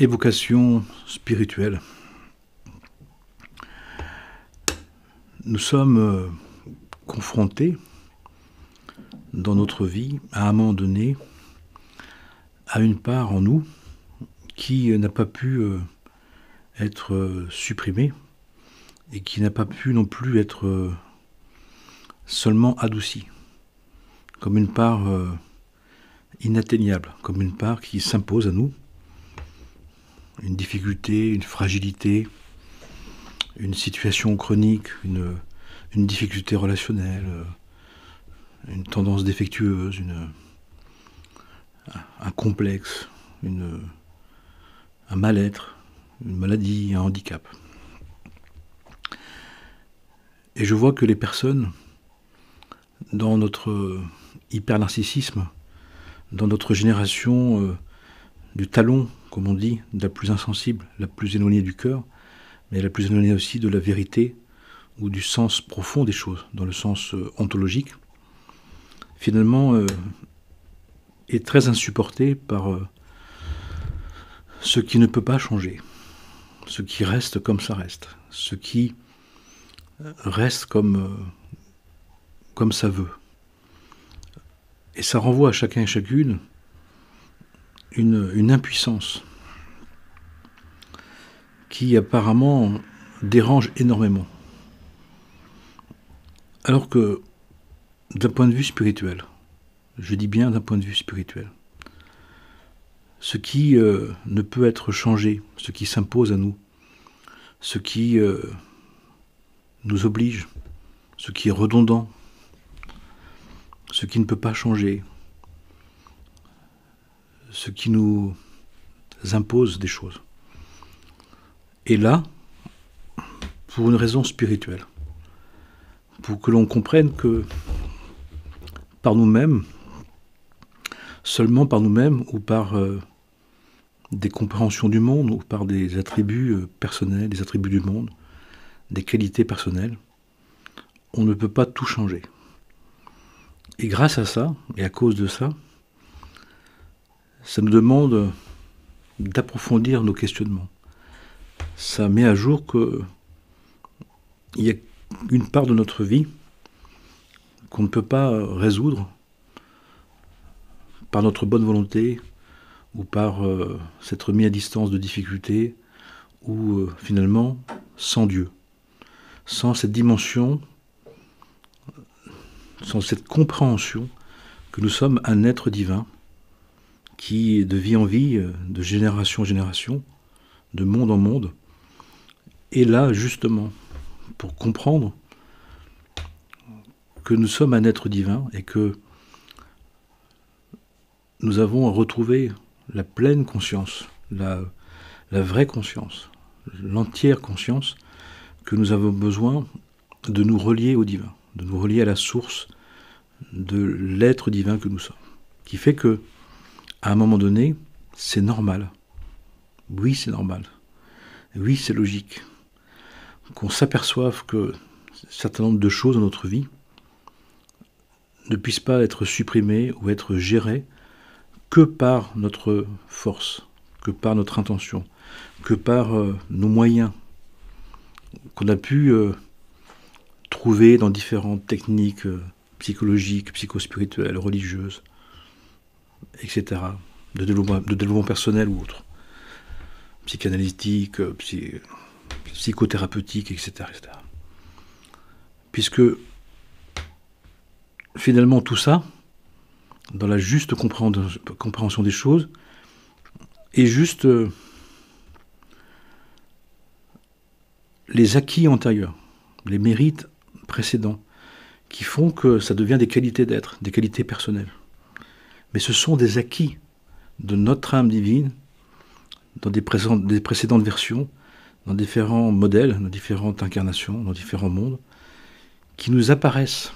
Évocation spirituelle. Nous sommes confrontés dans notre vie, à un moment donné, à une part en nous qui n'a pas pu être supprimée et qui n'a pas pu non plus être seulement adoucie, comme une part inatteignable, comme une part qui s'impose à nous, une difficulté, une fragilité, une situation chronique, une difficulté relationnelle, une tendance défectueuse, un complexe, un mal-être, une maladie, un handicap. Et je vois que les personnes, dans notre hyper-narcissisme, dans notre génération du talon, comme on dit, de la plus insensible, la plus éloignée du cœur, mais la plus éloignée aussi de la vérité ou du sens profond des choses, dans le sens ontologique, finalement est très insupporté par ce qui ne peut pas changer, ce qui reste comme ça reste, ce qui reste comme ça veut. Et ça renvoie à chacun et chacune une impuissance qui apparemment dérange énormément. Alors que, d'un point de vue spirituel, je dis bien d'un point de vue spirituel, ce qui ne peut être changé, ce qui s'impose à nous, ce qui nous oblige, ce qui est redondant, ce qui ne peut pas changer, ce qui nous impose des choses. Et là, pour une raison spirituelle, pour que l'on comprenne que par nous-mêmes, seulement par nous-mêmes ou par des compréhensions du monde ou par des attributs personnels, des attributs du monde, des qualités personnelles, on ne peut pas tout changer. Et grâce à ça, et à cause de ça, ça nous demande d'approfondir nos questionnements. Ça met à jour qu'il y a une part de notre vie qu'on ne peut pas résoudre par notre bonne volonté ou par s'être mis à distance de difficultés ou finalement sans Dieu, sans cette dimension, sans cette compréhension que nous sommes un être divin qui, de vie en vie, de génération en génération, de monde en monde, est là justement pour comprendre que nous sommes un être divin et que nous avons retrouvé la pleine conscience, la vraie conscience, l'entière conscience, que nous avons besoin de nous relier au divin, de nous relier à la source de l'être divin que nous sommes. Qui fait que, à un moment donné, c'est normal. Oui, c'est normal. Oui, c'est logique. Qu'on s'aperçoive que un certain nombre de choses dans notre vie ne puissent pas être supprimées ou être gérées que par notre force, que par notre intention, que par nos moyens qu'on a pu trouver dans différentes techniques psychologiques, psychospirituelles, religieuses, etc., de développement personnel ou autre, psychanalytique, psychothérapeutique, etc., etc. Puisque finalement tout ça, dans la juste compréhension des choses, est juste les acquis antérieurs, les mérites précédents, qui font que ça devient des qualités d'être, des qualités personnelles. Mais ce sont des acquis de notre âme divine, dans des précédentes versions, dans différents modèles, dans différentes incarnations, dans différents mondes, qui nous apparaissent,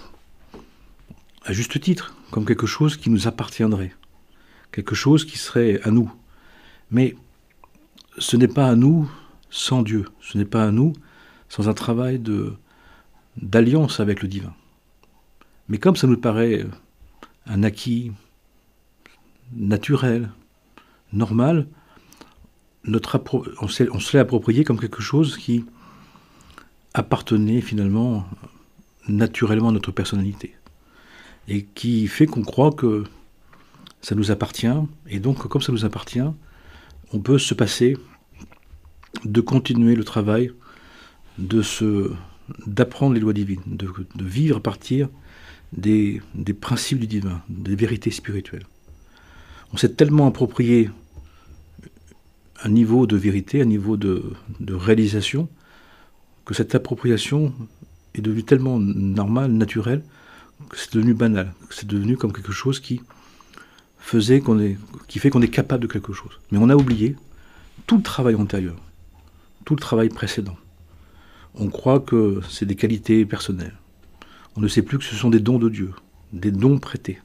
à juste titre, comme quelque chose qui nous appartiendrait, quelque chose qui serait à nous. Mais ce n'est pas à nous sans Dieu, ce n'est pas à nous sans un travail d'alliance avec le divin. Mais comme ça nous paraît un acquis naturel, normal, on se l'est approprié comme quelque chose qui appartenait finalement naturellement à notre personnalité. Et qui fait qu'on croit que ça nous appartient, et donc comme ça nous appartient, on peut se passer de continuer le travail, d'apprendre les lois divines, de vivre à partir des principes du divin, des vérités spirituelles. On s'est tellement approprié un niveau de vérité, un niveau de réalisation, que cette appropriation est devenue tellement normale, naturelle, que c'est devenu banal, que c'est devenu comme quelque chose qui fait qu'on est capable de quelque chose. Mais on a oublié tout le travail antérieur, tout le travail précédent. On croit que c'est des qualités personnelles. On ne sait plus que ce sont des dons de Dieu, des dons prêtés,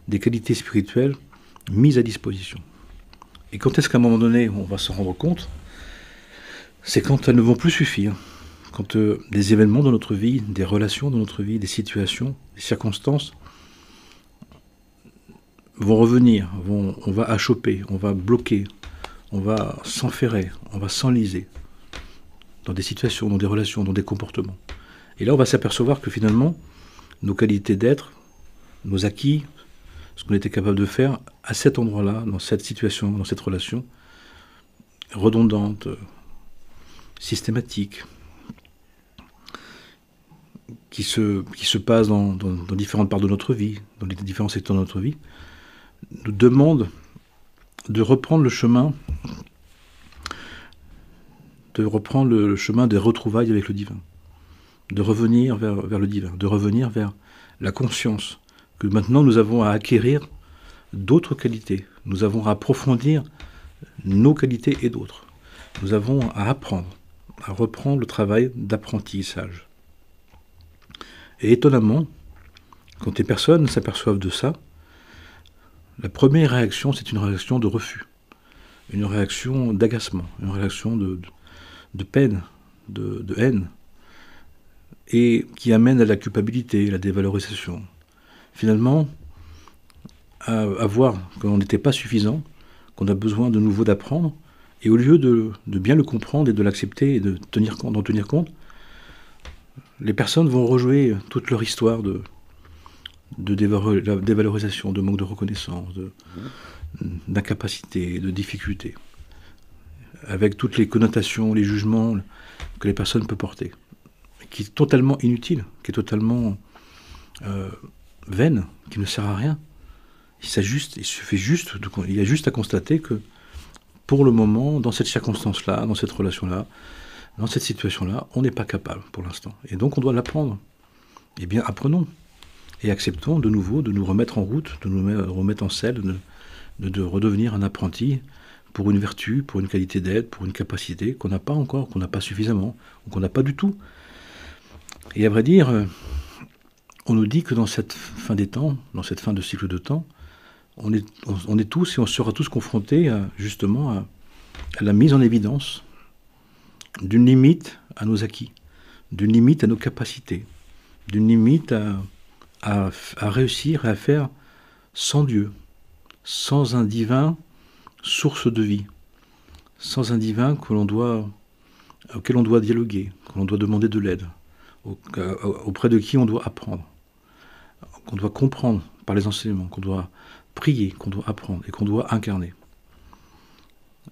des qualités spirituelles mises à disposition. Et quand est-ce qu'à un moment donné, on va s'en rendre compte? C'est quand elles ne vont plus suffire. Quand des événements dans notre vie, des relations dans notre vie, des situations, des circonstances vont revenir, on va achoper, on va bloquer, on va s'enferrer, on va s'enliser dans des situations, dans des relations, dans des comportements. Et là, on va s'apercevoir que finalement, nos qualités d'être, nos acquis, ce qu'on était capable de faire à cet endroit-là, dans cette situation, dans cette relation, redondante, systématique, qui se passe dans différentes parts de notre vie, dans les différents secteurs de notre vie, nous demande de reprendre le chemin, des retrouvailles avec le divin, de revenir vers le divin, de revenir vers la conscience que maintenant nous avons à acquérir d'autres qualités, nous avons à approfondir nos qualités et d'autres. Nous avons à apprendre, à reprendre le travail d'apprentissage. Et étonnamment, quand les personnes s'aperçoivent de ça, la première réaction, c'est une réaction de refus, une réaction d'agacement, une réaction de peine, de haine, et qui amène à la culpabilité, à la dévalorisation. Finalement, à voir qu'on n'était pas suffisant, qu'on a besoin de nouveau d'apprendre, et au lieu de bien le comprendre et de l'accepter et d'en tenir compte, les personnes vont rejouer toute leur histoire de dévalorisation, de manque de reconnaissance, d'incapacité, de difficulté, avec toutes les connotations, les jugements que les personnes peuvent porter, qui est totalement inutile, qui est totalement vaine, qui ne sert à rien. Il y a juste à constater que pour le moment, dans cette circonstance-là, dans cette relation-là, dans cette situation-là, on n'est pas capable pour l'instant. Et donc on doit l'apprendre. Eh bien, apprenons. Et acceptons de nouveau de nous remettre en route, de nous remettre en selle, de redevenir un apprenti pour une vertu, pour une qualité d'être, pour une capacité qu'on n'a pas encore, qu'on n'a pas suffisamment, ou qu'on n'a pas du tout. Et à vrai dire, on nous dit que dans cette fin des temps, dans cette fin de cycle de temps, on est tous et on sera tous confrontés justement à la mise en évidence d'une limite à nos acquis, d'une limite à nos capacités, d'une limite à réussir à faire sans Dieu, sans un divin source de vie, sans un divin auquel on doit dialoguer, que l'on doit demander de l'aide, auprès de qui on doit apprendre, qu'on doit comprendre par les enseignements, qu'on doit prier, qu'on doit apprendre et qu'on doit incarner.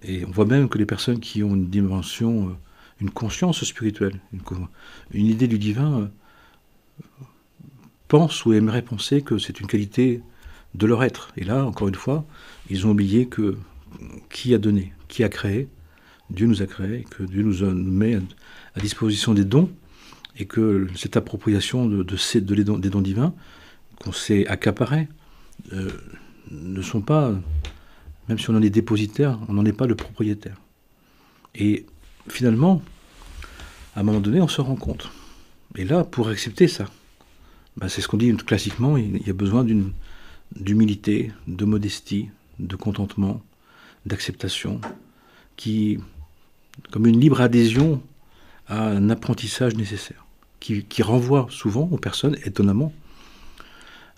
Et on voit même que les personnes qui ont une dimension, une conscience spirituelle, une idée du divin, pensent ou aimeraient penser que c'est une qualité de leur être. Et là, encore une fois, ils ont oublié que qui a donné, qui a créé, Dieu nous a créés, que Dieu nous met à disposition des dons, et que cette appropriation des dons divins qu'on s'est accaparés ne sont pas, même si on en est dépositaire, on n'en est pas le propriétaire. Et finalement, à un moment donné, on se rend compte. Et là, pour accepter ça, c'est ce qu'on dit classiquement, il y a besoin d'humilité, de modestie, de contentement, d'acceptation, comme une libre adhésion à un apprentissage nécessaire, qui renvoie souvent aux personnes, étonnamment,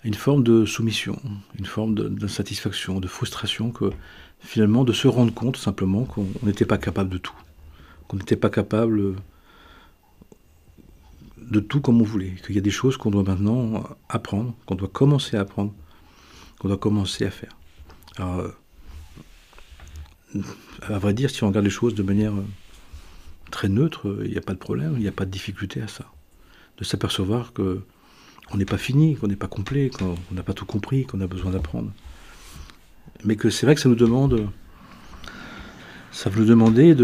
une forme de soumission, une forme d'insatisfaction, de frustration, que finalement de se rendre compte simplement qu'on n'était pas capable de tout, qu'on n'était pas capable de tout comme on voulait, qu'il y a des choses qu'on doit maintenant apprendre, qu'on doit commencer à apprendre, qu'on doit commencer à faire. Alors, à vrai dire, si on regarde les choses de manière très neutre, il n'y a pas de problème, il n'y a pas de difficulté à ça. De s'apercevoir qu'on n'est pas fini, qu'on n'est pas complet, qu'on n'a pas tout compris, qu'on a besoin d'apprendre. Mais que c'est vrai que ça veut nous demander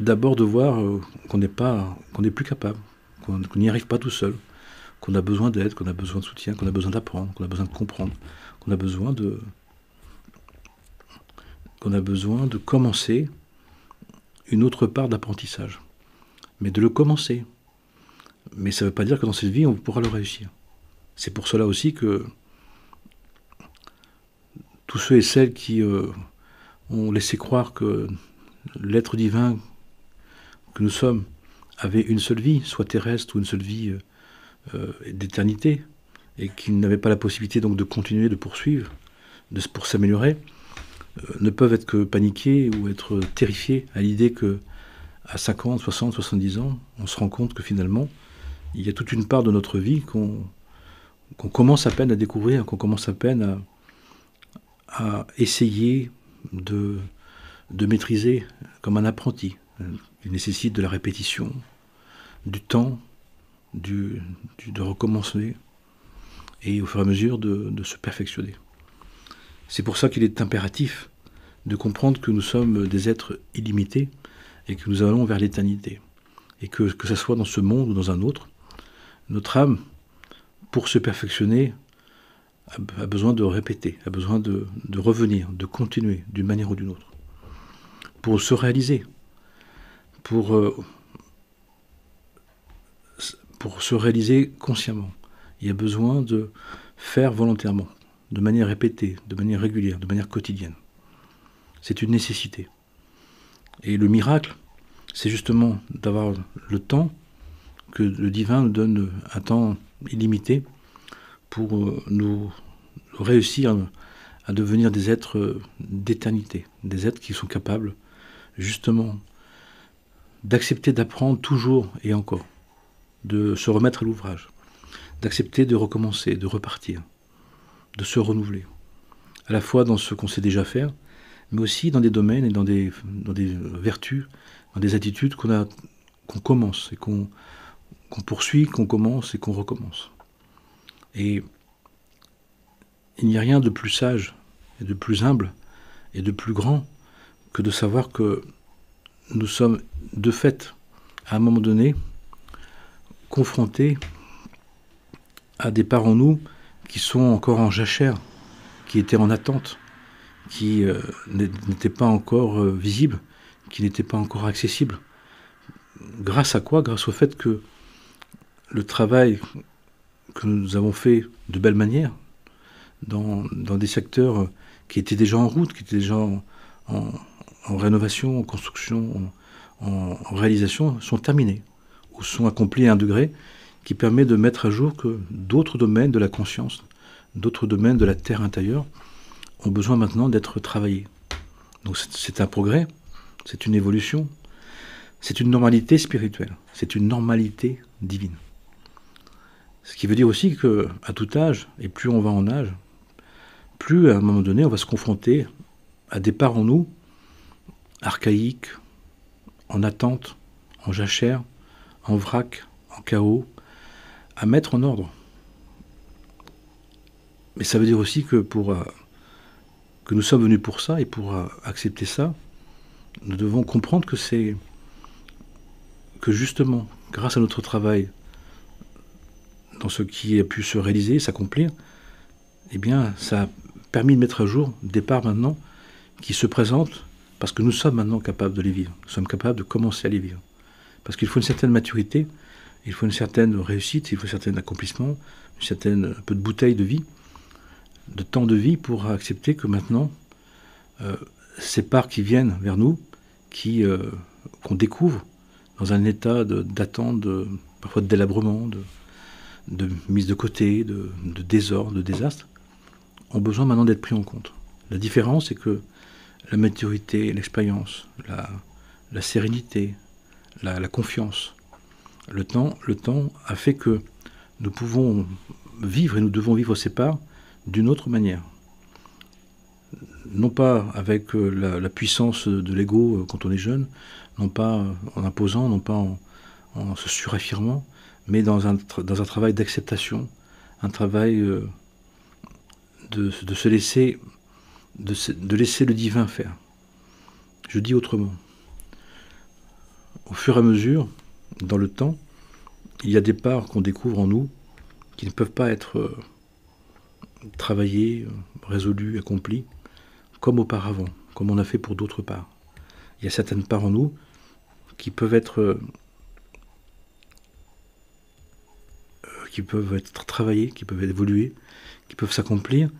d'abord de voir qu'on n'est plus capable, qu'on n'y arrive pas tout seul, qu'on a besoin d'aide, qu'on a besoin de soutien, qu'on a besoin d'apprendre, qu'on a besoin de comprendre, qu'on a besoin de commencer une autre part d'apprentissage. Mais de le commencer. Mais ça ne veut pas dire que dans cette vie, on pourra le réussir. C'est pour cela aussi que tous ceux et celles qui ont laissé croire que l'être divin que nous sommes avait une seule vie, soit terrestre ou une seule vie d'éternité, et qui n'avaient pas la possibilité donc de continuer, de poursuivre, pour s'améliorer, ne peuvent être que paniqués ou être terrifiés à l'idée que à 50, 60, 70 ans, on se rend compte que finalement, il y a toute une part de notre vie qu'on commence à peine à découvrir, qu'on commence à peine à essayer de maîtriser comme un apprenti. Il nécessite de la répétition, du temps, de recommencer, et au fur et à mesure de se perfectionner. C'est pour ça qu'il est impératif de comprendre que nous sommes des êtres illimités et que nous allons vers l'éternité. Et que ce soit dans ce monde ou dans un autre, notre âme, pour se perfectionner, a besoin de répéter, a besoin de revenir, de continuer d'une manière ou d'une autre. Pour se réaliser, pour se réaliser consciemment, il y a besoin de faire volontairement, de manière répétée, de manière régulière, de manière quotidienne. C'est une nécessité. Et le miracle, c'est justement d'avoir le temps que le divin nous donne, un temps illimité, pour nous réussir à devenir des êtres d'éternité, des êtres qui sont capables justement d'accepter d'apprendre toujours et encore, de se remettre à l'ouvrage, d'accepter de recommencer, de repartir, de se renouveler, à la fois dans ce qu'on sait déjà faire, mais aussi dans des domaines et dans des vertus, dans des attitudes qu'on commence et qu'on poursuit, qu'on commence et qu'on recommence. Et il n'y a rien de plus sage et de plus humble et de plus grand que de savoir que nous sommes de fait, à un moment donné, confrontés à des parts en nous qui sont encore en jachère, qui étaient en attente, qui n'étaient pas encore visibles, qui n'étaient pas encore accessibles. Grâce à quoi? Grâce au fait que le travail que nous avons fait de belle manière, dans des secteurs qui étaient déjà en route, qui étaient déjà en rénovation, en construction, en réalisation, sont terminés, ou sont accomplis à un degré qui permet de mettre à jour que d'autres domaines de la conscience, d'autres domaines de la terre intérieure, ont besoin maintenant d'être travaillés. Donc c'est un progrès, c'est une évolution, c'est une normalité spirituelle, c'est une normalité divine. Ce qui veut dire aussi qu'à tout âge, et plus on va en âge, plus à un moment donné on va se confronter à des parts en nous, archaïques, en attente, en jachère, en vrac, en chaos, à mettre en ordre. Mais ça veut dire aussi que nous sommes venus pour ça, et pour accepter ça, nous devons comprendre que justement, grâce à notre travail, dans ce qui a pu se réaliser, s'accomplir, eh bien, ça a permis de mettre à jour des parts maintenant qui se présentent parce que nous sommes maintenant capables de les vivre. Nous sommes capables de commencer à les vivre. Parce qu'il faut une certaine maturité, il faut une certaine réussite, il faut un certain accomplissement, un peu de bouteille de vie, de temps de vie pour accepter que maintenant, ces parts qui viennent vers nous, qu'on découvre dans un état d'attente, parfois de délabrement, de mise de côté, de désordre, de désastre, ont besoin maintenant d'être pris en compte. La différence, c'est que la maturité, l'expérience, la sérénité, la confiance, le temps a fait que nous pouvons vivre et nous devons vivre ces parts d'une autre manière. Non pas avec la puissance de l'ego quand on est jeune, non pas en imposant, non pas en se suraffirmant, mais dans un travail d'acceptation, un travail de se laisser, de laisser le divin faire. Je dis autrement. Au fur et à mesure, dans le temps, il y a des parts qu'on découvre en nous qui ne peuvent pas être travaillées, résolues, accomplies, comme auparavant, comme on a fait pour d'autres parts. Il y a certaines parts en nous qui peuvent être travaillées, qui peuvent évoluer, qui peuvent s'accomplir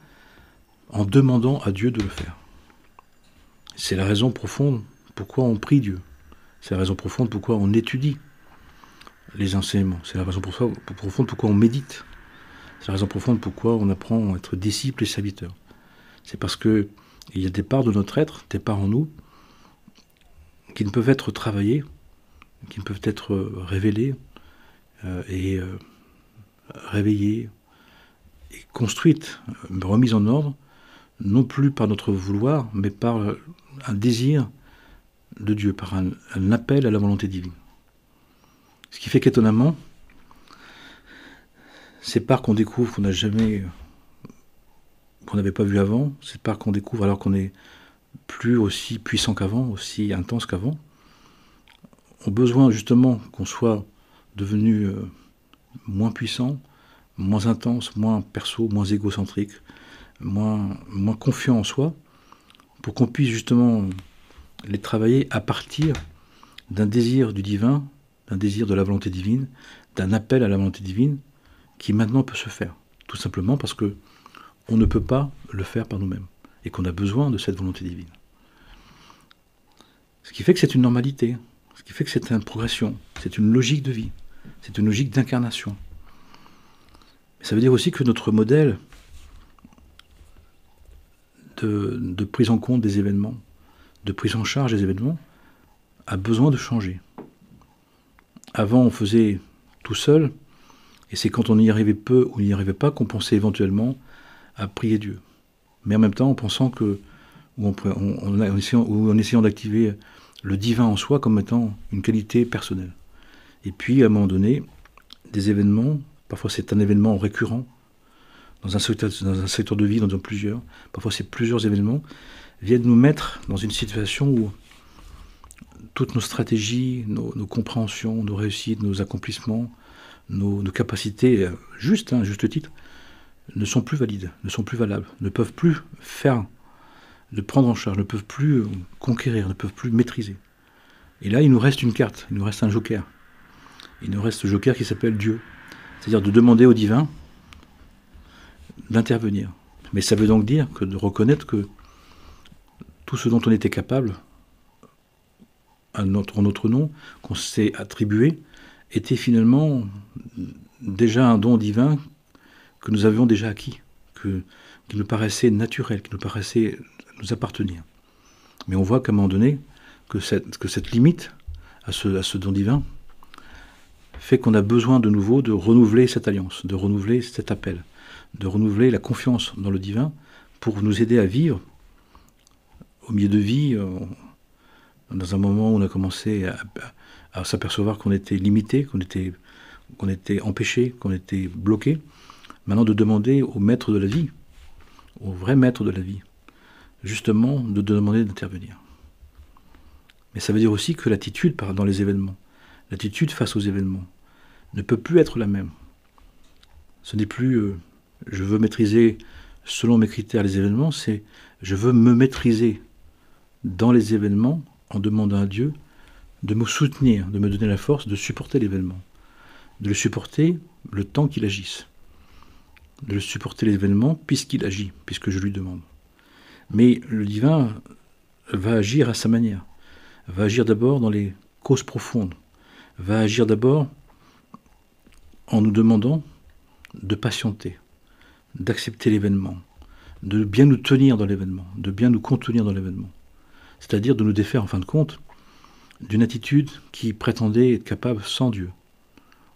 en demandant à Dieu de le faire. C'est la raison profonde pourquoi on prie Dieu. C'est la raison profonde pourquoi on étudie les enseignements. C'est la raison profonde pourquoi on médite. C'est la raison profonde pourquoi on apprend à être disciple et serviteur. C'est parce que il y a des parts de notre être, des parts en nous, qui ne peuvent être travaillées, qui ne peuvent être révélées et réveillées et construites, remises en ordre, non plus par notre vouloir, mais par un désir de Dieu, par un appel à la volonté divine. Ce qui fait qu'étonnamment, ces parts qu'on découvre, qu'on n'avait pas vu avant, ces parts qu'on découvre alors qu'on n'est plus aussi puissant qu'avant, aussi intense qu'avant, ont besoin justement qu'on soit devenu moins puissant, moins intense, moins perso, moins égocentrique, moins confiant en soi, pour qu'on puisse justement les travailler à partir d'un désir du divin, d'un désir de la volonté divine, d'un appel à la volonté divine, qui maintenant peut se faire. Tout simplement parce que on ne peut pas le faire par nous-mêmes, et qu'on a besoin de cette volonté divine. Ce qui fait que c'est une normalité, ce qui fait que c'est une progression, c'est une logique de vie, c'est une logique d'incarnation. Mais ça veut dire aussi que notre modèle de prise en compte des événements, de prise en charge des événements, a besoin de changer. Avant, on faisait tout seul, et c'est quand on y arrivait peu ou n'y arrivait pas qu'on pensait éventuellement à prier Dieu. Mais en même temps, en pensant que, ou en essayant d'activer le divin en soi comme étant une qualité personnelle. Et puis, à un moment donné, des événements, parfois c'est un événement récurrent, dans un secteur de vie, dans plusieurs, parfois c'est plusieurs événements, viennent nous mettre dans une situation où toutes nos stratégies, nos compréhensions, nos réussites, nos accomplissements, nos capacités, juste titre, ne sont plus valides, ne sont plus valables, ne peuvent plus de prendre en charge, ne peuvent plus conquérir, ne peuvent plus maîtriser. Et là, il nous reste une carte, il nous reste un joker. Il nous reste ce joker qui s'appelle Dieu. C'est-à-dire de demander au divin d'intervenir. Mais ça veut donc dire que de reconnaître que tout ce dont on était capable, en notre nom, qu'on s'est attribué, était finalement déjà un don divin que nous avions déjà acquis, qui nous paraissait naturel, qui nous paraissait nous appartenir. Mais on voit qu'à un moment donné, que cette limite à ce don divin fait qu'on a besoin de nouveau de renouveler cette alliance, de renouveler cet appel, de renouveler la confiance dans le divin pour nous aider à vivre au milieu de vie, dans un moment où on a commencé à s'apercevoir qu'on était limité, qu'on était empêché, qu'on était bloqué. Maintenant de demander au maître de la vie, au vrai maître de la vie, justement de demander d'intervenir. Mais ça veut dire aussi que l'attitude dans les événements, l'attitude face aux événements, ne peut plus être la même. Ce n'est plus je veux maîtriser selon mes critères les événements, c'est je veux me maîtriser dans les événements en demandant à Dieu de me soutenir, de me donner la force de supporter l'événement, de le supporter le temps qu'il agisse, de le supporter l'événement puisqu'il agit, puisque je lui demande. Mais le divin va agir à sa manière, va agir d'abord dans les causes profondes, va agir d'abord en nous demandant de patienter, d'accepter l'événement, de bien nous tenir dans l'événement, de bien nous contenir dans l'événement. C'est-à-dire de nous défaire, en fin de compte, d'une attitude qui prétendait être capable sans Dieu,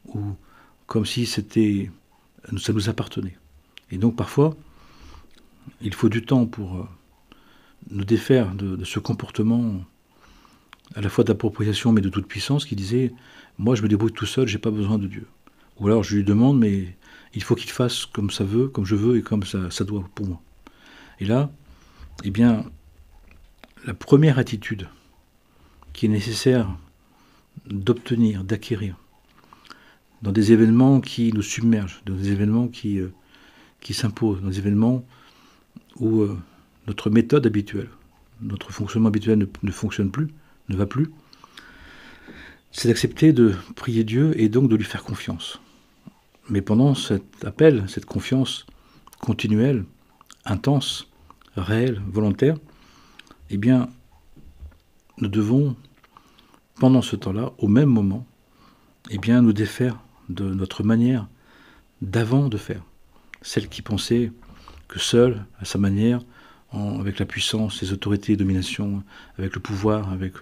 ou comme si ça nous appartenait. Et donc parfois, il faut du temps pour nous défaire de ce comportement à la fois d'appropriation mais de toute puissance qui disait « moi je me débrouille tout seul, j'ai pas besoin de Dieu ». Ou alors je lui demande mais il faut qu'il fasse comme ça veut, comme je veux et comme ça doit pour moi. Et là, eh bien, la première attitude qui est nécessaire d'obtenir, d'acquérir, dans des événements qui nous submergent, dans des événements qui s'imposent, dans des événements où notre méthode habituelle, notre fonctionnement habituel ne fonctionne plus, ne va plus, c'est d'accepter de prier Dieu et donc de lui faire confiance. Mais pendant cet appel, cette confiance continuelle, intense, réelle, volontaire, eh bien, nous devons, pendant ce temps-là, au même moment, eh bien, nous défaire de notre manière d'avant de faire. Celle qui pensait que seule, à sa manière, avec la puissance, les autorités, les dominations, avec le pouvoir, avec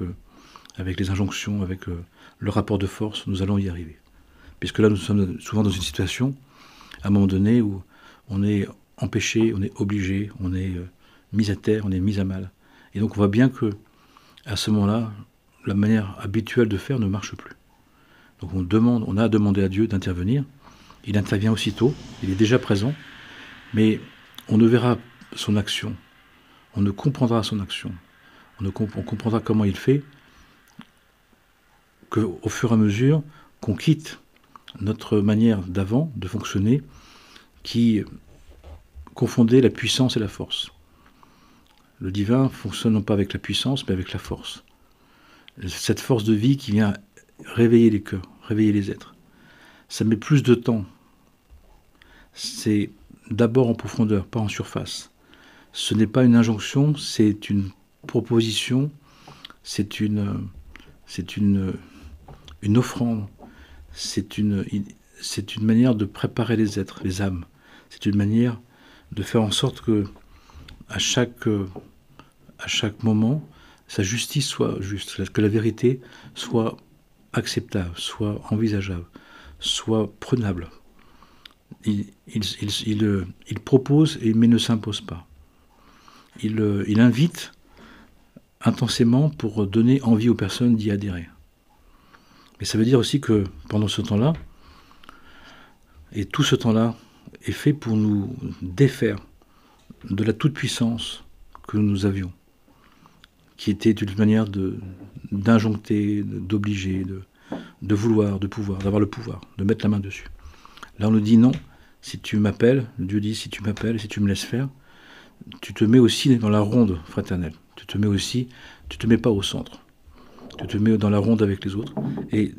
les injonctions, avec le rapport de force, nous allons y arriver. Puisque là, nous sommes souvent dans une situation, à un moment donné, où on est empêché, on est obligé, on est mis à terre, on est mis à mal. Et donc on voit bien que, à ce moment-là, la manière habituelle de faire ne marche plus. Donc on a demandé à Dieu d'intervenir. Il intervient aussitôt, il est déjà présent, mais on ne verra son action, on ne comprendra son action, on comprendra comment il fait qu'au fur et à mesure qu'on quitte notre manière d'avant de fonctionner qui confondait la puissance et la force. Le divin fonctionne non pas avec la puissance, mais avec la force. Cette force de vie qui vient réveiller les cœurs, réveiller les êtres. Ça met plus de temps. C'est d'abord en profondeur, pas en surface. Ce n'est pas une injonction, c'est une proposition, c'est une offrande, c'est une manière de préparer les êtres, les âmes. C'est une manière de faire en sorte que à chaque moment, sa justice soit juste, que la vérité soit acceptable, soit envisageable, soit prenable. Il propose mais ne s'impose pas. Il invite intensément pour donner envie aux personnes d'y adhérer. Mais ça veut dire aussi que pendant ce temps-là, et tout ce temps-là est fait pour nous défaire de la toute-puissance que nous avions, qui était une manière d'injoncter, d'obliger, de vouloir, de pouvoir, d'avoir le pouvoir, de mettre la main dessus. Là on nous dit non, si tu m'appelles, Dieu dit si tu m'appelles, si tu me laisses faire, tu te mets aussi dans la ronde fraternelle, tu te mets pas au centre, tu te mets dans la ronde avec les autres et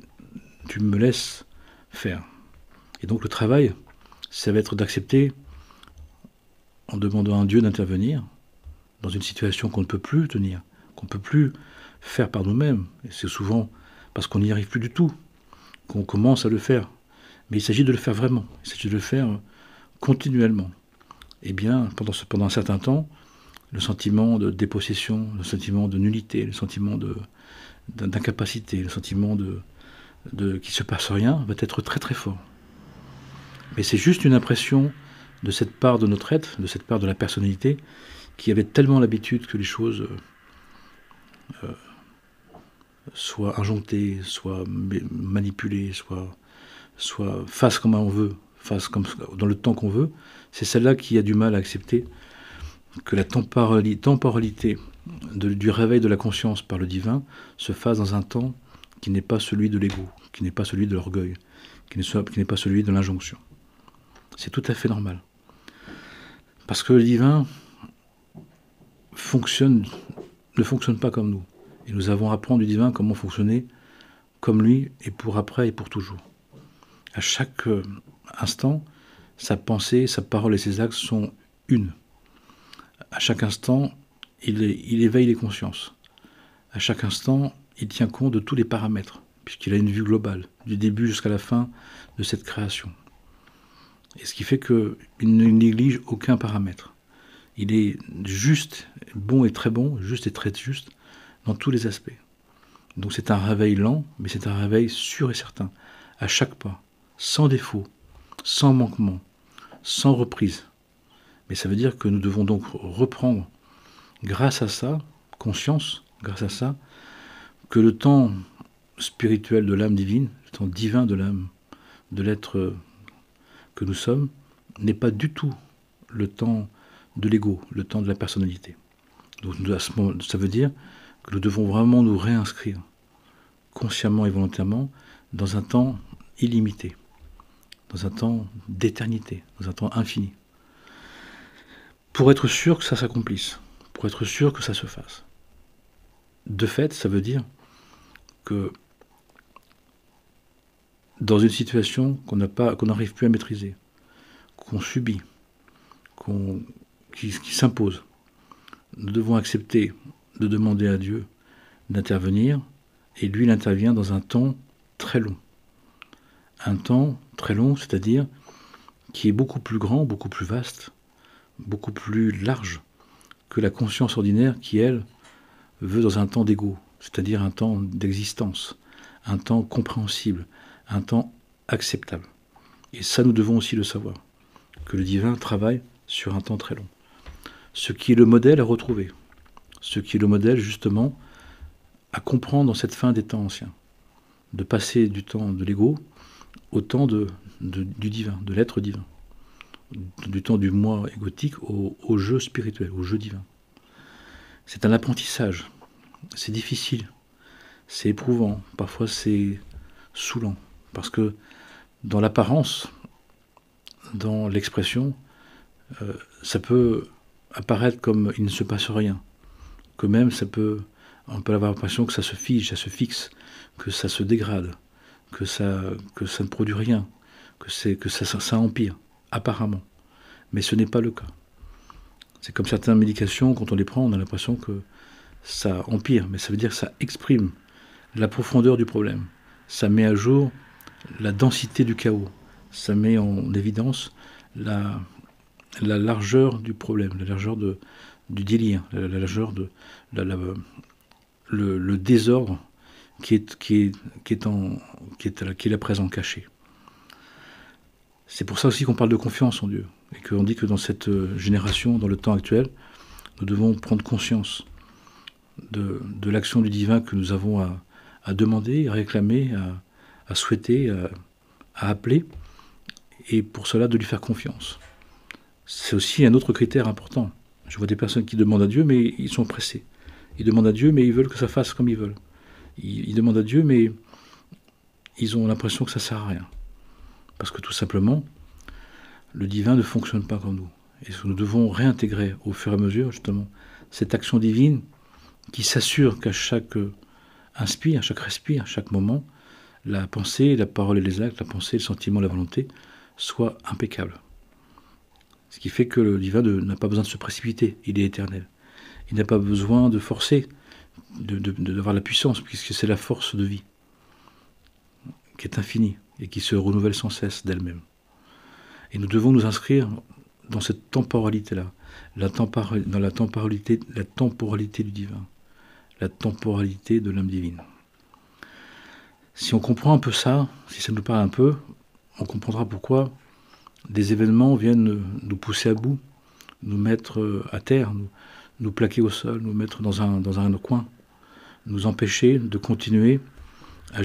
tu me laisses faire. Et donc le travail, ça va être d'accepter, en demandant à Dieu d'intervenir dans une situation qu'on ne peut plus tenir, qu'on ne peut plus faire par nous-mêmes. Et c'est souvent parce qu'on n'y arrive plus du tout qu'on commence à le faire. Mais il s'agit de le faire vraiment, il s'agit de le faire continuellement. Eh bien, pendant un certain temps, le sentiment de dépossession, le sentiment de nullité, le sentiment d'incapacité, le sentiment qu'il ne se passe rien, va être très très fort. Mais c'est juste une impression de cette part de notre être, de cette part de la personnalité, qui avait tellement l'habitude que les choses soient injonctées, soient manipulées, soient fassent comme on veut, fassent comme dans le temps qu'on veut. C'est celle-là qui a du mal à accepter que la temporalité du réveil de la conscience par le divin se fasse dans un temps qui n'est pas celui de l'ego, qui n'est pas celui de l'orgueil, qui n'est pas celui de l'injonction. C'est tout à fait normal. Parce que le divin ne fonctionne pas comme nous. Et nous avons à apprendre du divin comment fonctionner comme lui, et pour après et pour toujours. À chaque instant, sa pensée, sa parole et ses actes sont une. À chaque instant, il éveille les consciences. À chaque instant, il tient compte de tous les paramètres, puisqu'il a une vue globale, du début jusqu'à la fin de cette création. Et ce qui fait qu'il ne néglige aucun paramètre. Il est juste, bon et très bon, juste et très juste, dans tous les aspects. Donc c'est un réveil lent, mais c'est un réveil sûr et certain, à chaque pas, sans défaut, sans manquement, sans reprise. Mais ça veut dire que nous devons donc reprendre, grâce à ça, conscience, grâce à ça, que le temps spirituel de l'âme divine, le temps divin de l'âme, de l'être que nous sommes, n'est pas du tout le temps de l'ego, le temps de la personnalité. Donc à ce moment, ça veut dire que nous devons vraiment nous réinscrire, consciemment et volontairement, dans un temps illimité, dans un temps d'éternité, dans un temps infini, pour être sûr que ça s'accomplisse, pour être sûr que ça se fasse. De fait, ça veut dire que dans une situation qu'on n'arrive plus à maîtriser, qu'on subit, qui s'impose, nous devons accepter de demander à Dieu d'intervenir, et lui, il intervient dans un temps très long. Un temps très long, c'est-à-dire qui est beaucoup plus grand, beaucoup plus vaste, beaucoup plus large que la conscience ordinaire qui, elle, veut dans un temps d'ego, c'est-à-dire un temps d'existence, un temps compréhensible, un temps acceptable. Et ça, nous devons aussi le savoir, que le divin travaille sur un temps très long. Ce qui est le modèle à retrouver, ce qui est le modèle justement à comprendre dans cette fin des temps anciens, de passer du temps de l'ego au temps du divin, de l'être divin, du temps du moi égotique au jeu spirituel, au jeu divin. C'est un apprentissage, c'est difficile, c'est éprouvant, parfois c'est saoulant, parce que dans l'apparence, dans l'expression, ça peut apparaître comme il ne se passe rien, que même on peut avoir l'impression que ça se fige, ça se fixe, que ça se dégrade, que ça ne produit rien, que ça empire, apparemment. Mais ce n'est pas le cas. C'est comme certaines médications, quand on les prend, on a l'impression que ça empire, mais ça veut dire que ça exprime la profondeur du problème. Ça met à jour la densité du chaos. Ça met en évidence la largeur du problème, la largeur du délire, la largeur de le désordre qui est là présent caché. C'est pour ça aussi qu'on parle de confiance en Dieu, et qu'on dit que dans cette génération, dans le temps actuel, nous devons prendre conscience de l'action du divin que nous avons à demander, à réclamer, à souhaiter, à appeler, et pour cela de lui faire confiance. C'est aussi un autre critère important. Je vois des personnes qui demandent à Dieu, mais ils sont pressés. Ils demandent à Dieu, mais ils veulent que ça fasse comme ils veulent. Ils demandent à Dieu, mais ils ont l'impression que ça ne sert à rien. Parce que tout simplement, le divin ne fonctionne pas comme nous. Et nous devons réintégrer au fur et à mesure, justement, cette action divine qui s'assure qu'à chaque inspire, à chaque respire, à chaque moment, la pensée, la parole et les actes, la pensée, le sentiment, la volonté, soient impeccables. Ce qui fait que le divin n'a pas besoin de se précipiter, il est éternel. Il n'a pas besoin de forcer, d'avoir la puissance, puisque c'est la force de vie, qui est infinie, et qui se renouvelle sans cesse d'elle-même. Et nous devons nous inscrire dans cette temporalité-là, dans la temporalité du divin, la temporalité de l'âme divine. Si on comprend un peu ça, si ça nous parle un peu, on comprendra pourquoi des événements viennent nous pousser à bout, nous mettre à terre, nous plaquer au sol, nous mettre dans un coin, nous empêcher de continuer à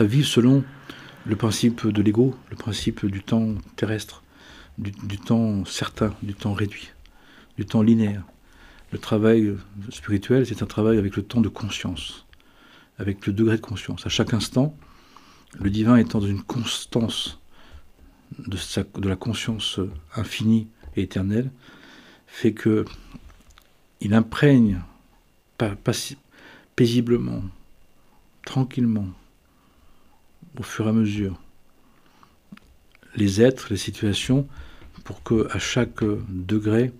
vivre selon le principe de l'ego, le principe du temps terrestre, du temps certain, du temps réduit, du temps linéaire. Le travail spirituel, c'est un travail avec le temps de conscience, avec le degré de conscience. À chaque instant, le divin étant dans une constance de la conscience infinie et éternelle, fait que il imprègne paisiblement, tranquillement, au fur et à mesure, les êtres, les situations, pour qu'à chaque degré,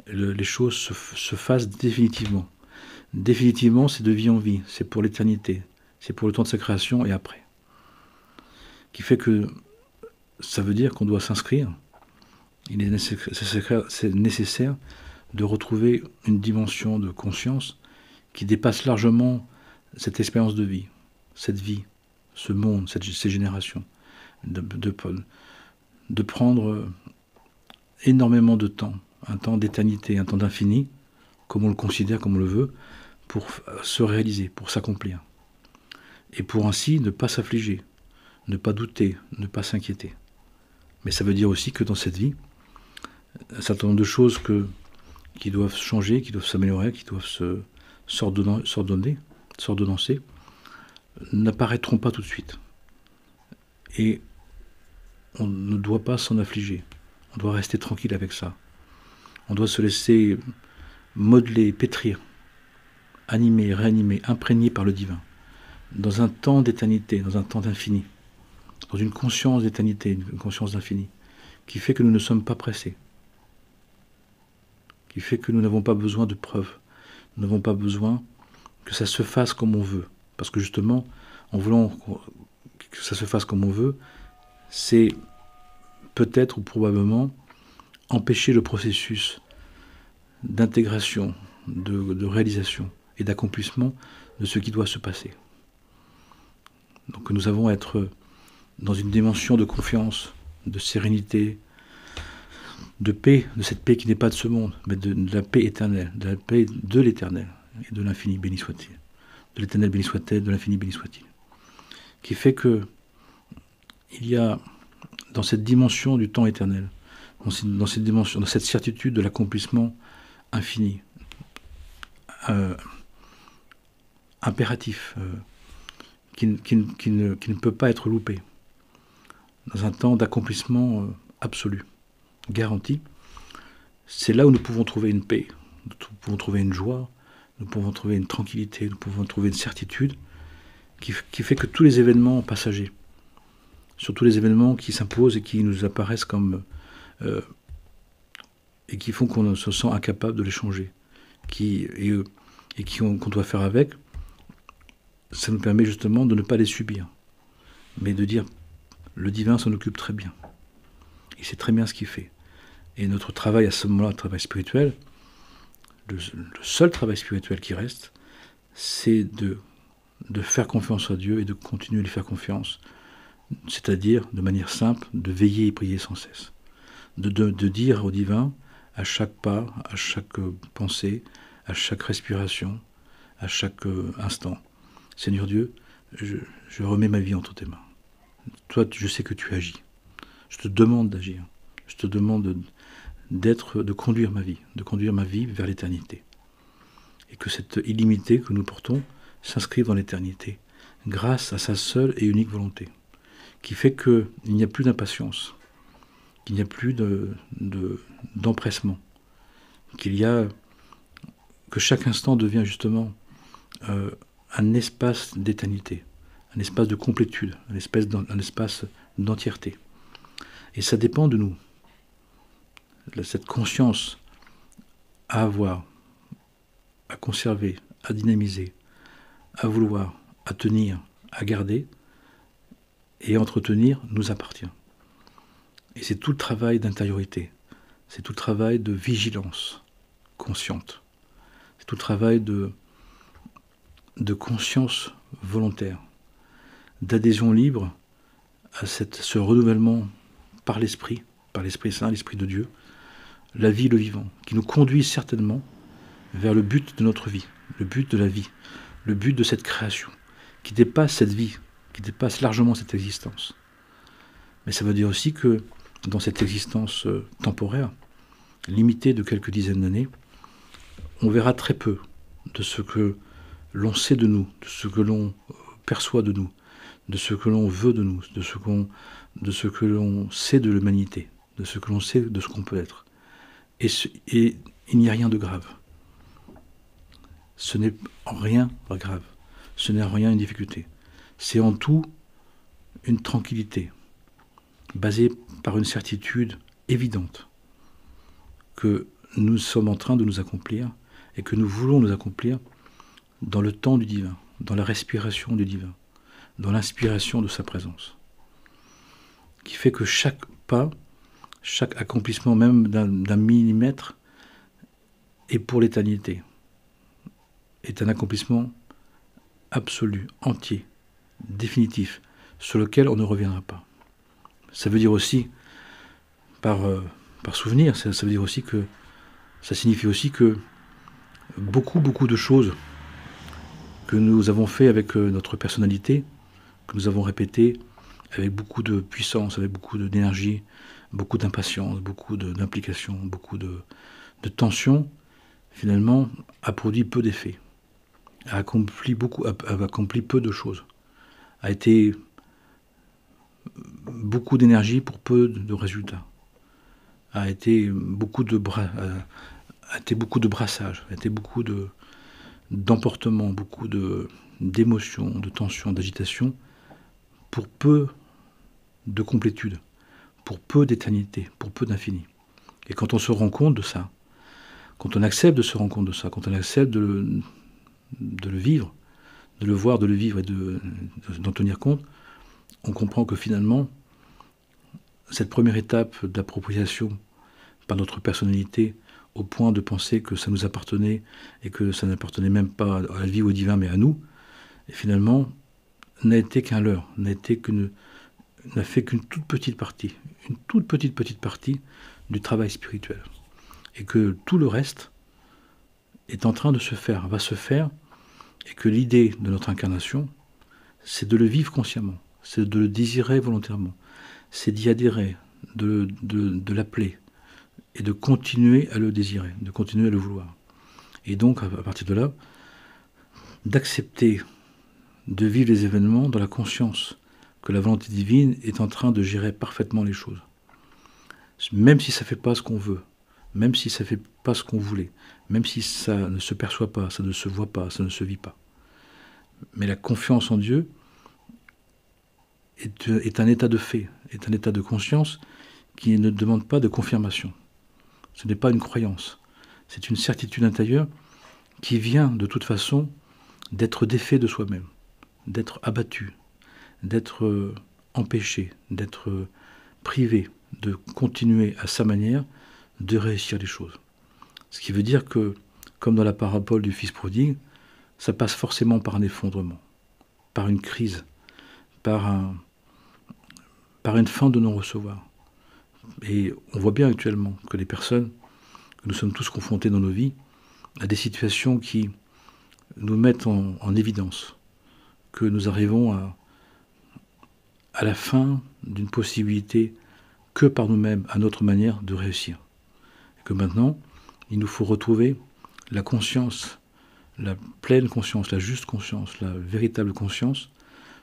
les choses se fassent définitivement. Définitivement, c'est de vie en vie, c'est pour l'éternité, c'est pour le temps de sa création et après. Qui fait que ça veut dire qu'on doit s'inscrire. Il est nécessaire de retrouver une dimension de conscience qui dépasse largement cette expérience de vie, cette vie, ce monde, ces générations. De prendre énormément de temps, un temps d'éternité, un temps d'infini, comme on le considère, comme on le veut, pour se réaliser, pour s'accomplir. Et pour ainsi ne pas s'affliger, ne pas douter, ne pas s'inquiéter. Mais ça veut dire aussi que dans cette vie, un certain nombre de choses qui doivent changer, qui doivent s'améliorer, qui doivent s'ordonnancer, n'apparaîtront pas tout de suite. Et on ne doit pas s'en affliger. On doit rester tranquille avec ça. On doit se laisser modeler, pétrir, animer, réanimer, imprégner par le divin. Dans un temps d'éternité, dans un temps d'infini. Dans une conscience d'éternité, une conscience d'infini. Qui fait que nous ne sommes pas pressés. Qui fait que nous n'avons pas besoin de preuves. Nous n'avons pas besoin que ça se fasse comme on veut. Parce que justement, en voulant que ça se fasse comme on veut, c'est peut-être ou probablement empêcher le processus d'intégration, de réalisation et d'accomplissement de ce qui doit se passer. Donc nous avons à être dans une dimension de confiance, de sérénité, de paix, de cette paix qui n'est pas de ce monde, mais de la paix éternelle, de la paix de l'éternel et de l'infini béni soit-il. De l'éternel béni soit-elle, de l'infini béni soit-il. Qui fait que il y a dans cette dimension du temps éternel, dans cette dimension, dans cette certitude de l'accomplissement infini, impératif, qui ne peut pas être loupé, dans un temps d'accomplissement absolu, garanti, c'est là où nous pouvons trouver une paix, nous pouvons trouver une joie, nous pouvons trouver une tranquillité, nous pouvons trouver une certitude qui fait que tous les événements passagers, surtout les événements qui s'imposent et qui nous apparaissent comme et qui font qu'on se sent incapable de les changer, qu'on doit faire avec, ça nous permet justement de ne pas les subir, mais de dire le divin s'en occupe très bien. Il sait très bien ce qu'il fait. Et notre travail à ce moment-là, le travail spirituel, le seul travail spirituel qui reste, c'est de faire confiance à Dieu et de continuer à lui faire confiance. C'est-à-dire, de manière simple, de veiller et prier sans cesse. De dire au divin, à chaque pas, à chaque pensée, à chaque respiration, à chaque instant, Seigneur Dieu, je remets ma vie entre tes mains. Toi, je sais que tu agis. Je te demande d'agir. Je te demande de conduire ma vie vers l'éternité. Et que cette illimité que nous portons s'inscrive dans l'éternité, grâce à sa seule et unique volonté, qui fait qu'il n'y a plus d'impatience, qu'il n'y a plus d'empressement, que chaque instant devient justement un espace d'éternité, un espace de complétude, un espace d'entièreté. Et ça dépend de nous. Cette conscience à avoir, à conserver, à dynamiser, à vouloir, à tenir, à garder et à entretenir nous appartient. Et c'est tout le travail d'intériorité, c'est tout le travail de vigilance consciente, c'est tout le travail de conscience volontaire, d'adhésion libre à ce renouvellement par l'Esprit Saint, l'Esprit de Dieu, la vie, le vivant, qui nous conduit certainement vers le but de notre vie, le but de la vie, le but de cette création, qui dépasse cette vie, qui dépasse largement cette existence. Mais ça veut dire aussi que dans cette existence temporaire, limitée de quelques dizaines d'années, on verra très peu de ce que l'on sait de nous, de ce que l'on perçoit de nous, de ce que l'on veut de nous, de ce que l'on sait de l'humanité, de ce que l'on sait de ce qu'on peut être. Et il n'y a rien de grave. Ce n'est rien de grave. Ce n'est rien une difficulté. C'est en tout une tranquillité, basée par une certitude évidente que nous sommes en train de nous accomplir et que nous voulons nous accomplir dans le temps du divin, dans la respiration du divin, dans l'inspiration de sa présence, qui fait que chaque pas, chaque accomplissement même d'un millimètre est pour l'éternité, est un accomplissement absolu, entier, définitif, sur lequel on ne reviendra pas. Ça veut dire aussi, par souvenir, ça veut dire aussi que, ça signifie aussi que beaucoup de choses que nous avons fait avec notre personnalité, que nous avons répété avec beaucoup de puissance, avec beaucoup d'énergie, beaucoup d'impatience, beaucoup d'implication, beaucoup de tension, finalement, a produit peu d'effets, a accompli peu de choses, a été beaucoup d'énergie pour peu de résultats, a été beaucoup de brassage, a été beaucoup d'emportement, beaucoup d'émotions, de tensions, d'agitation, pour peu de complétude, pour peu d'éternité, pour peu d'infini. Et quand on se rend compte de ça, quand on accepte de se rendre compte de ça, quand on accepte de le vivre, de le voir, de le vivre et d'en tenir compte, on comprend que finalement, cette première étape d'appropriation par notre personnalité, au point de penser que ça nous appartenait et que ça n'appartenait même pas à la vie ou au divin, mais à nous, et finalement, n'a été qu'un leurre, n'a fait qu'une toute petite partie du travail spirituel. Et que tout le reste est en train de se faire, va se faire, et que l'idée de notre incarnation, c'est de le vivre consciemment, c'est de le désirer volontairement, c'est d'y adhérer, de l'appeler, et de continuer à le désirer, de continuer à le vouloir. Et donc, à partir de là, d'accepter de vivre les événements dans la conscience que la volonté divine est en train de gérer parfaitement les choses. Même si ça ne fait pas ce qu'on veut, même si ça ne fait pas ce qu'on voulait, même si ça ne se perçoit pas, ça ne se voit pas, ça ne se vit pas. Mais la confiance en Dieu est un état de fait, est un état de conscience qui ne demande pas de confirmation. Ce n'est pas une croyance, c'est une certitude intérieure qui vient de toute façon d'être défait de soi-même, d'être abattu, d'être empêché, d'être privé, de continuer à sa manière de réussir les choses. Ce qui veut dire que, comme dans la parabole du fils prodigue, ça passe forcément par un effondrement, par une crise, par une fin de non-recevoir. Et on voit bien actuellement que les personnes, que nous sommes tous confrontés dans nos vies, à des situations qui nous mettent en évidence, que nous arrivons à la fin d'une possibilité que par nous-mêmes, à notre manière de réussir. Et que maintenant, il nous faut retrouver la conscience, la pleine conscience, la juste conscience, la véritable conscience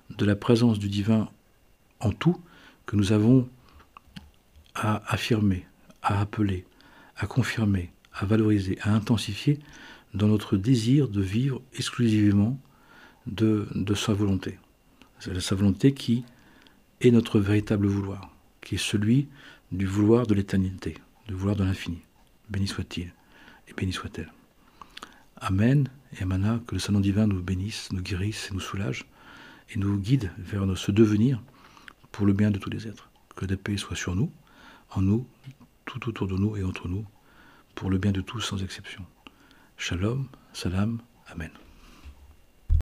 de la présence du divin en tout, que nous avons à affirmer, à appeler, à confirmer, à valoriser, à intensifier dans notre désir de vivre exclusivement de sa volonté. C'est sa volonté qui est notre véritable vouloir, qui est celui du vouloir de l'éternité, du vouloir de l'infini. Béni soit-il et béni soit-elle. Amen et Amana, que le Saint-Nom divin nous bénisse, nous guérisse et nous soulage et nous guide vers ce devenir pour le bien de tous les êtres. Que la paix soit sur nous, en nous, tout autour de nous et entre nous, pour le bien de tous sans exception. Shalom, salam, amen.